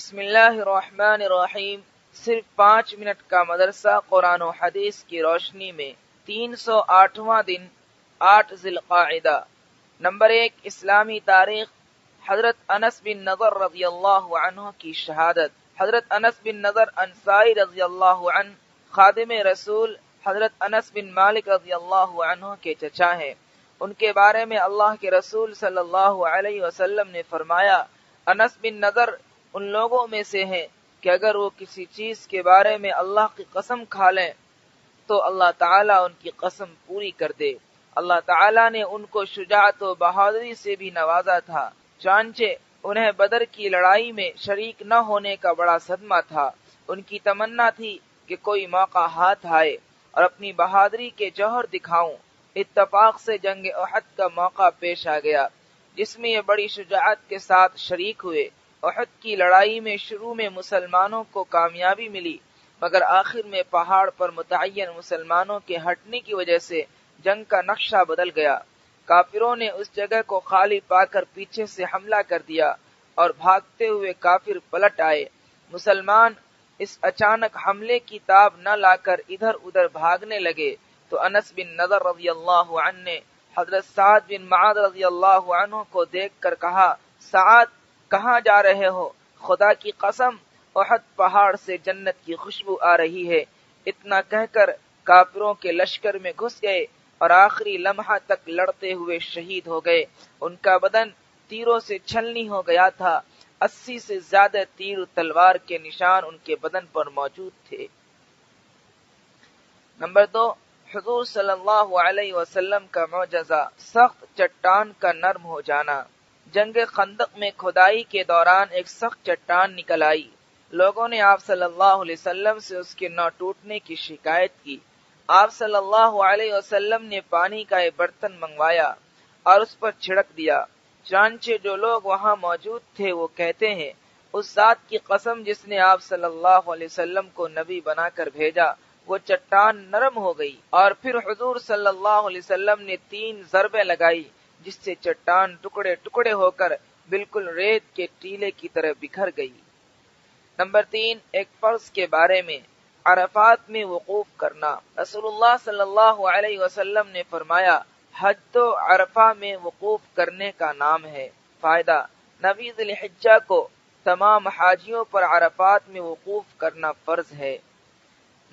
بسم اللہ الرحمن الرحیم۔ صرف 5 منٹ کا مدرسہ قرآن و حدیث کی روشنی میں 308واں دن 8 ذی القعدہ۔ نمبر 1، اسلامی تاریخ۔ حضرت انس بن نضر رضی اللہ عنہ کی شہادت۔ حضرت انس بن نضر انصاری رضی اللہ عنہ خادم رسول حضرت انس بن مالک رضی اللہ عنہ کے چچا ہیں۔ ان کے بارے میں اللہ کے رسول صلی اللہ علیہ وسلم نے فرمایا، انس بن نضر ان لوگوں میں سے ہیں کہ اگر وہ کسی چیز کے بارے میں اللہ کی قسم کھا لیں تو اللہ تعالیٰ ان کی قسم پوری کر دے۔ اللہ تعالیٰ نے ان کو شجاعت و بہادری سے بھی نوازا تھا، چنانچہ انہیں بدر کی لڑائی میں شریک نہ ہونے کا بڑا صدمہ تھا۔ ان کی تمنا تھی کہ کوئی موقع ہاتھ آئے اور اپنی بہادری کے جوہر دکھاؤں۔ اتفاق سے جنگ احد کا موقع پیش آ گیا، جس میں یہ بڑی شجاعت کے ساتھ شریک ہوئے۔ احد کی لڑائی میں شروع میں مسلمانوں کو کامیابی ملی، مگر آخر میں پہاڑ پر متعین مسلمانوں کے ہٹنے کی وجہ سے جنگ کا نقشہ بدل گیا۔ کافروں نے اس جگہ کو خالی پا کر پیچھے سے حملہ کر دیا اور بھاگتے ہوئے کافر پلٹ آئے۔ مسلمان اس اچانک حملے کی تاب نہ لا کر ادھر ادھر بھاگنے لگے تو انس بن نضر رضی اللہ عنہ نے حضرت سعد بن معاذ رضی اللہ عنہ کو دیکھ کر کہا، سعد کہاں جا رہے ہو؟ خدا کی قسم احد پہاڑ سے جنت کی خوشبو آ رہی ہے۔ اتنا کہہ کر کافروں کے لشکر میں گھس گئے اور آخری لمحہ تک لڑتے ہوئے شہید ہو گئے۔ ان کا بدن تیروں سے چھلنی ہو گیا تھا، 80 سے زیادہ تیر و تلوار کے نشان ان کے بدن پر موجود تھے۔ نمبر 2، حضور صلی اللہ علیہ وسلم کا معجزہ، سخت چٹان کا نرم ہو جانا۔ جنگ خندق میں کھدائی کے دوران ایک سخت چٹان نکل آئی۔ لوگوں نے آپ صلی اللہ علیہ وسلم سے اس کے نہ ٹوٹنے کی شکایت کی۔ آپ صلی اللہ علیہ وسلم نے پانی کا ایک برتن منگوایا اور اس پر چھڑک دیا۔ چنانچہ جو لوگ وہاں موجود تھے وہ کہتے ہیں، اس ذات کی قسم جس نے آپ صلی اللہ علیہ وسلم کو نبی بنا کر بھیجا، وہ چٹان نرم ہو گئی اور پھر حضور صلی اللہ علیہ وسلم نے 3 ضربیں لگائی، جس سے چٹان ٹکڑے ٹکڑے ہو کر بالکل ریت کے ٹیلے کی طرح بکھر گئی۔ نمبر 3، ایک فرض کے بارے میں، عرفات میں وقوف کرنا۔ رسول اللہ صلی اللہ علیہ وسلم نے فرمایا، حج تو عرفہ میں وقوف کرنے کا نام ہے۔ فائدہ، 9 ذی الحجہ کو تمام حاجیوں پر عرفات میں وقوف کرنا فرض ہے۔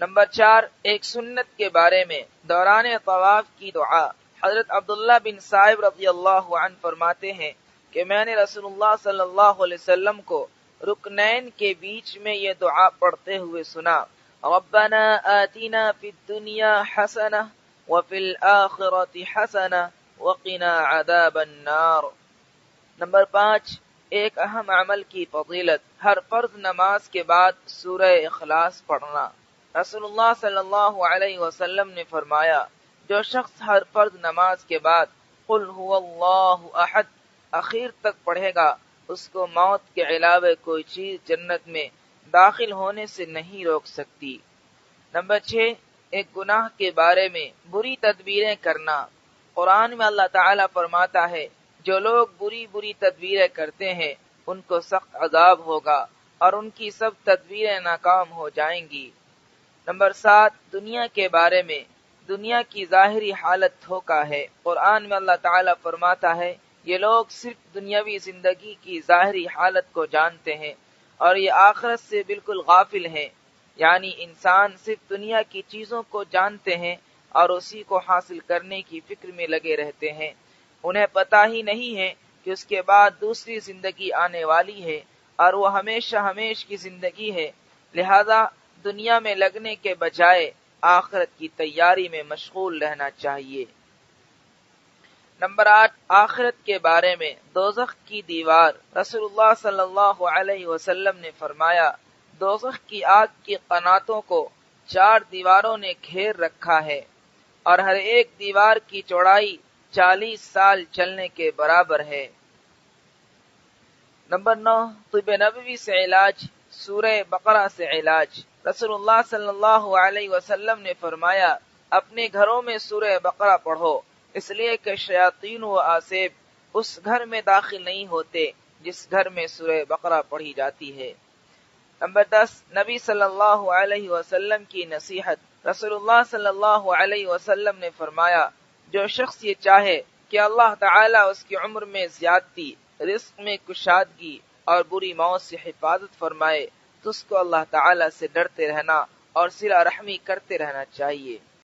نمبر 4، ایک سنت کے بارے میں، دوران طواف کی دعا۔ حضرت عبداللہ بن صائب رضی اللہ عنہ فرماتے ہیں کہ میں نے رسول اللہ صلی اللہ علیہ وسلم کو رکنین کے بیچ میں یہ دعا پڑھتے ہوئے سنا، ربنا آتنا فی الدنیا حسنہ وفی الآخرۃ حسنہ وقنا عذاب النار۔ نمبر 5، ایک اہم عمل کی فضیلت، ہر فرض نماز کے بعد سورہ اخلاص پڑھنا۔ رسول اللہ صلی اللہ علیہ وسلم نے فرمایا، جو شخص ہر فرض نماز کے بعد قل هو اللہ احد اخیر تک پڑھے گا، اس کو موت کے علاوہ کوئی چیز جنت میں داخل ہونے سے نہیں روک سکتی۔ نمبر 6، ایک گناہ کے بارے میں، بری تدبیریں کرنا۔ قرآن میں اللہ تعالیٰ فرماتا ہے، جو لوگ بری تدبیریں کرتے ہیں ان کو سخت عذاب ہوگا اور ان کی سب تدبیریں ناکام ہو جائیں گی۔ نمبر 7، دنیا کے بارے میں، دنیا کی ظاہری حالت دھوکا ہے۔ قرآن میں اللہ تعالیٰ فرماتا ہے، یہ لوگ صرف دنیاوی زندگی کی ظاہری حالت کو جانتے ہیں اور یہ آخرت سے بالکل غافل ہیں۔ یعنی انسان صرف دنیا کی چیزوں کو جانتے ہیں اور اسی کو حاصل کرنے کی فکر میں لگے رہتے ہیں۔ انہیں پتہ ہی نہیں ہے کہ اس کے بعد دوسری زندگی آنے والی ہے اور وہ ہمیشہ ہمیش کی زندگی ہے، لہذا دنیا میں لگنے کے بجائے آخرت کی تیاری میں مشغول رہنا چاہیے۔ نمبر 8، آخرت کے بارے میں، دوزخ کی دیوار۔ رسول اللہ صلی اللہ علیہ وسلم نے فرمایا، دوزخ کی آگ کی قناتوں کو 4 دیواروں نے گھیر رکھا ہے اور ہر ایک دیوار کی چوڑائی 40 سال چلنے کے برابر ہے۔ نمبر 9، طب نبوی سے علاج، سورہ بقرہ سے علاج۔ رسول اللہ صلی اللہ علیہ وسلم نے فرمایا، اپنے گھروں میں سورہ بقرہ پڑھو، اس لیے کہ شیاطین و آسیب اس گھر میں داخل نہیں ہوتے جس گھر میں سورہ بقرہ پڑھی جاتی ہے۔ نمبر 10، نبی صلی اللہ علیہ وسلم کی نصیحت۔ رسول اللہ صلی اللہ علیہ وسلم نے فرمایا، جو شخص یہ چاہے کہ اللہ تعالیٰ اس کی عمر میں زیادتی، رزق میں کشادگی اور بری موت سے حفاظت فرمائے تو اس کو اللہ تعالیٰ سے ڈرتے رہنا اور صلہ رحمی کرتے رہنا چاہیے۔